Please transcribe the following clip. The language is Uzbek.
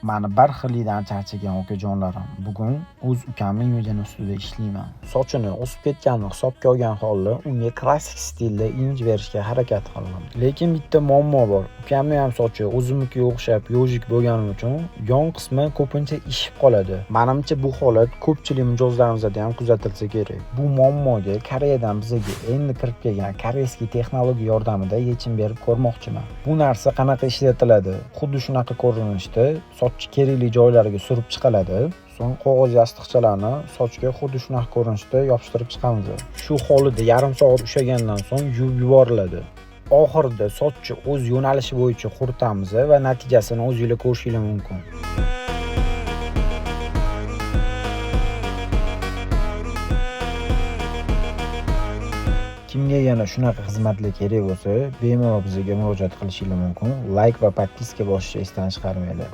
Mani bir xillikdan charchagan okajonlarim, bugun o'z ukamning imijini ustida ishlayman. Sochini o'sib ketganini hisobga olgan holda unga klassik stilda imij berishga harakat qildim. Lekin bitta muammo bor. Ukamning ham sochi o'zimnikiga o'xshab yojik bo'lgani uchun yon qismi ko'pincha ishib qoladi. Menimcha bu holat ko'pchilik mijozlarimizda ham kuzatilsa kerak. Bu muammoga Koreyadan bizga endi kirib kelgan koreyskiy texnologiya yordamida yechim berib ko'rmoqchiman. Bu narsa qanaqa ishlatiladi? Xuddi shunaqa ko'rinishda soch kerakli joylariga surib chiqiladi. So'ng qog'oz yostiqchalarni sochga xuddi shunaqa ko'rinishda yopishtirib chiqamiz. Shu holida yarim soat ushlagandan so'ng yuvib yuboriladi. Oxirida sochni o'z yo'nalishi bo'yicha quritamiz va natijasini o'zingizlar ko'rishingiz mumkin. Kimga yana shunaqa xizmatlar kerak bo'lsa, bemalol bizga murojaat qilishingiz mumkin. Like va podpiska bosishni esdan chiqarmanglar.